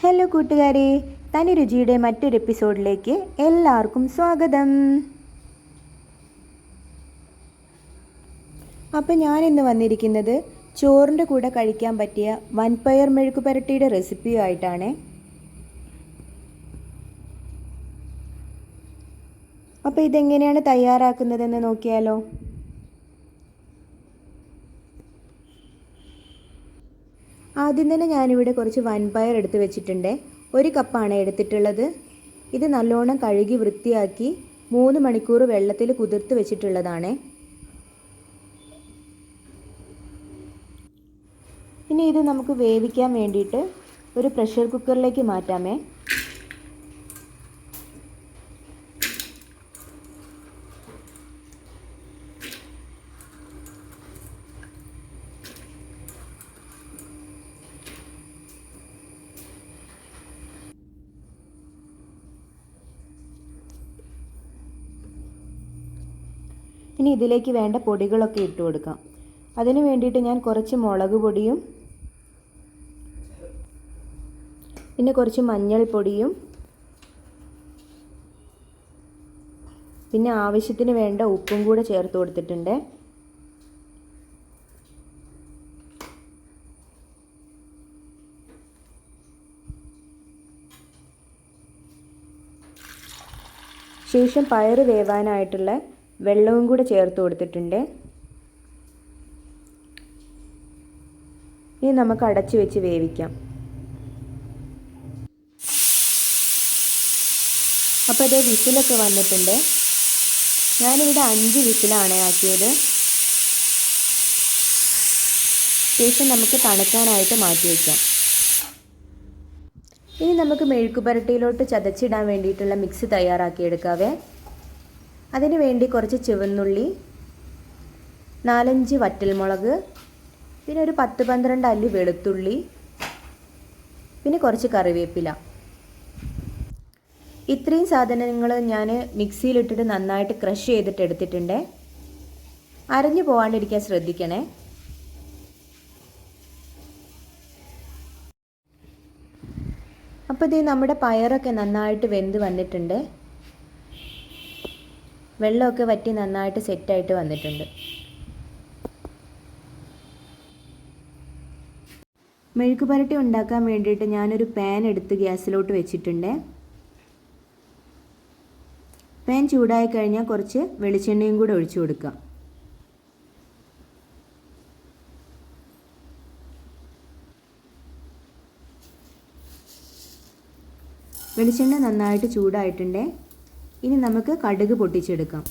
Hello കൂട്ടുകാരെ, തനി രുചിയുടെ മറ്റൊരു എപ്പിസോഡിലേക്ക് എല്ലാവർക്കും സ്വാഗതം. അപ്പോൾ ഞാനിന്ന് വന്നിരിക്കുന്നത് ചോറിൻ്റെ കൂടെ കഴിക്കാൻ പറ്റിയ വൻപയർ മെഴുക്ക് പുരട്ടിയുടെ റെസിപ്പിയുമായിട്ടാണ്. അപ്പോൾ ഇതെങ്ങനെയാണ് തയ്യാറാക്കുന്നതെന്ന് നോക്കിയാലോ. ആദ്യം തന്നെ ഞാനിവിടെ കുറച്ച് വൻപയർ എടുത്ത് വെച്ചിട്ടുണ്ട്. 1 കപ്പാണ് എടുത്തിട്ടുള്ളത്. ഇത് നല്ലോണം കഴുകി വൃത്തിയാക്കി 3 മണിക്കൂർ വെള്ളത്തിൽ കുതിർത്ത് വെച്ചിട്ടുള്ളതാണ്. ഇനി ഇത് നമുക്ക് വേവിക്കാൻ വേണ്ടിയിട്ട് ഒരു പ്രഷർ കുക്കറിലേക്ക് മാറ്റാമേ. ഇനി ഇതിലേക്ക് വേണ്ട പൊടികളൊക്കെ ഇട്ട് കൊടുക്കാം. അതിന് വേണ്ടിയിട്ട് ഞാൻ കുറച്ച് മുളക് പൊടിയും പിന്നെ കുറച്ച് മഞ്ഞൾപ്പൊടിയും പിന്നെ ആവശ്യത്തിന് വേണ്ട ഉപ്പും കൂടെ ചേർത്ത് കൊടുത്തിട്ടുണ്ട്. ശേഷം പയർ വേവാനായിട്ടുള്ള വെള്ളവും കൂടെ ചേർത്ത് കൊടുത്തിട്ടുണ്ട്. ഇനി നമുക്ക് അടച്ചു വെച്ച് വേവിക്കാം. അപ്പോൾ ഇത് വിസിലൊക്കെ വന്നിട്ടുണ്ട്. ഞാനിവിടെ 5 വിസിലാണ് ആക്കിയത്. ശേഷം നമുക്ക് തണുക്കാനായിട്ട് മാറ്റി വയ്ക്കാം. ഇനി നമുക്ക് മെഴുക്ക് പുരട്ടിയിലോട്ട് ചതച്ചിടാൻ വേണ്ടിയിട്ടുള്ള മിക്സ് തയ്യാറാക്കിയെടുക്കാവേ. അതിന് വേണ്ടി കുറച്ച് ചുവന്നുള്ളി, 4-5 വറ്റൽമുളക്, പിന്നെ ഒരു 10-12 അല്ലി വെളുത്തുള്ളി, പിന്നെ കുറച്ച് കറിവേപ്പില. ഇത്രയും സാധനങ്ങൾ ഞാൻ മിക്സിയിലിട്ടിട്ട് നന്നായിട്ട് ക്രഷ് ചെയ്തിട്ട് എടുത്തിട്ടുണ്ട്. അരഞ്ഞു പോകാണ്ടിരിക്കാൻ ശ്രദ്ധിക്കണേ. അപ്പോൾ ഇത് നമ്മുടെ പയറൊക്കെ നന്നായിട്ട് വെന്ത് വന്നിട്ടുണ്ട്. വെള്ളമൊക്കെ വറ്റി നന്നായിട്ട് സെറ്റായിട്ട് വന്നിട്ടുണ്ട്. മെഴുക്ക് പുരട്ടി ഉണ്ടാക്കാൻ വേണ്ടിയിട്ട് ഞാനൊരു പാൻ എടുത്ത് ഗ്യാസിലോട്ട് വെച്ചിട്ടുണ്ട്. പാൻ ചൂടായി കഴിഞ്ഞാൽ കുറച്ച് വെളിച്ചെണ്ണയും കൂടെ ഒഴിച്ചു കൊടുക്കാം. വെളിച്ചെണ്ണ നന്നായിട്ട് ചൂടായിട്ടുണ്ട്. ഇനി നമുക്ക് കടുക് പൊട്ടിച്ചെടുക്കാം.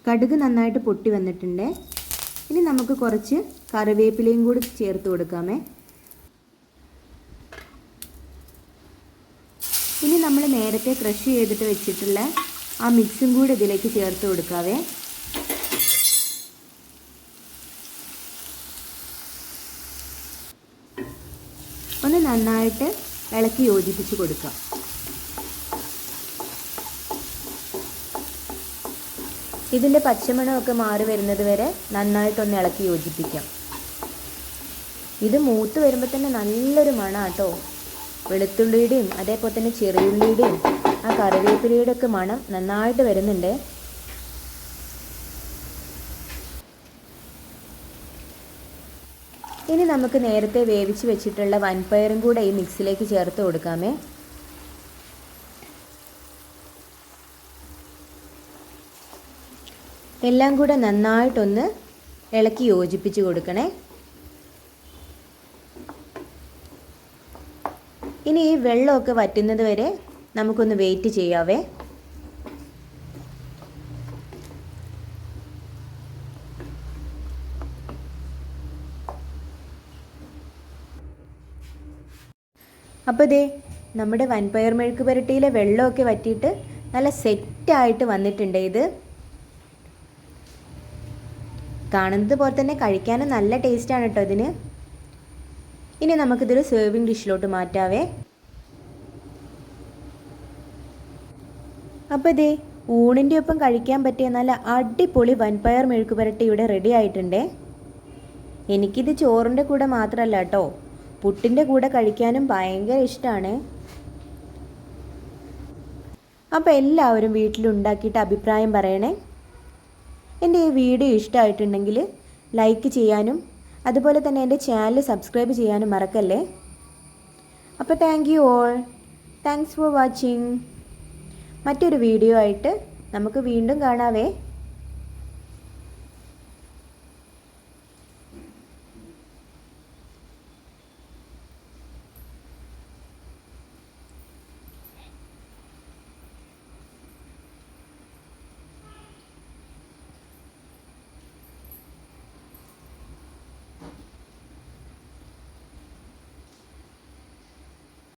കടുക് നന്നായിട്ട് പൊട്ടി വന്നിട്ടുണ്ട്. ഇനി നമുക്ക് കുറച്ച് കറിവേപ്പിലയും കൂടി ചേർത്ത് കൊടുക്കാമേ. ഇനി നമ്മൾ നേരത്തെ ക്രഷ് ചെയ്തിട്ട് വെച്ചിട്ടുള്ള ആ മിക്സും കൂടി ഇതിലേക്ക് ചേർത്ത് കൊടുക്കാവേ. ഒന്ന് നന്നായിട്ട് ഇളക്കി യോജിപ്പിച്ച് കൊടുക്കാം. ഇതിൻ്റെ പച്ചമണമൊക്കെ മാറി വരുന്നത് വരെ നന്നായിട്ടൊന്ന് ഇളക്കി യോജിപ്പിക്കാം. ഇത് മൂത്ത് വരുമ്പോൾ തന്നെ നല്ലൊരു മണം കേട്ടോ. വെളുത്തുള്ളിയുടെയും അതേപോലെ തന്നെ ചെറിയുള്ളിയുടെയും ആ കറിവേപ്പിലയുടെ ഒക്കെ മണം നന്നായിട്ട് വരുന്നുണ്ട്. ഇനി നമുക്ക് നേരത്തെ വേവിച്ച് വെച്ചിട്ടുള്ള വൻപയറും കൂടെ ഈ മിക്സിലേക്ക് ചേർത്ത് കൊടുക്കാമേ. എല്ലാം കൂടെ നന്നായിട്ടൊന്ന് ഇളക്കി യോജിപ്പിച്ച് കൊടുക്കണേ. ഇനി ഈ വെള്ളമൊക്കെ വറ്റുന്നത് വരെ നമുക്കൊന്ന് വെയിറ്റ് ചെയ്യാവേ. അപ്പോൾ ദേ നമ്മുടെ വൻപയർ മെഴുക്ക് പുരട്ടിയിലെ വെള്ളമൊക്കെ വറ്റിയിട്ട് നല്ല സെറ്റായിട്ട് വന്നിട്ടുണ്ട്. ഇത് കാണുന്നത് പോലെ തന്നെ കഴിക്കാനും നല്ല ടേസ്റ്റാണ് കേട്ടോ ഇതിന്. ഇനി നമുക്കിതൊരു സെർവിങ് ഡിഷിലോട്ട് മാറ്റാവേ. അപ്പോൾ ഇതേ ഊണിൻ്റെ ഒപ്പം കഴിക്കാൻ പറ്റിയ നല്ല അടിപൊളി വൻപയർ മെഴുക്കുപുരട്ടി ഇവിടെ റെഡി ആയിട്ടുണ്ടേ. എനിക്കിത് ചോറിൻ്റെ കൂടെ മാത്രമല്ല കേട്ടോ, പുട്ടിൻ്റെ കൂടെ കഴിക്കാനും ഭയങ്കര ഇഷ്ടമാണ്. അപ്പോൾ എല്ലാവരും വീട്ടിലുണ്ടാക്കിയിട്ട് അഭിപ്രായം പറയണേ. എൻ്റെ ഈ വീഡിയോ ഇഷ്ടമായിട്ടുണ്ടെങ്കിൽ ലൈക്ക് ചെയ്യാനും അതുപോലെ തന്നെ എൻ്റെ ചാനൽ സബ്സ്ക്രൈബ് ചെയ്യാനും മറക്കല്ലേ. അപ്പോൾ thank you all. Thanks for watching. മറ്റൊരു വീഡിയോ ആയിട്ട് നമുക്ക് വീണ്ടും കാണാവേ.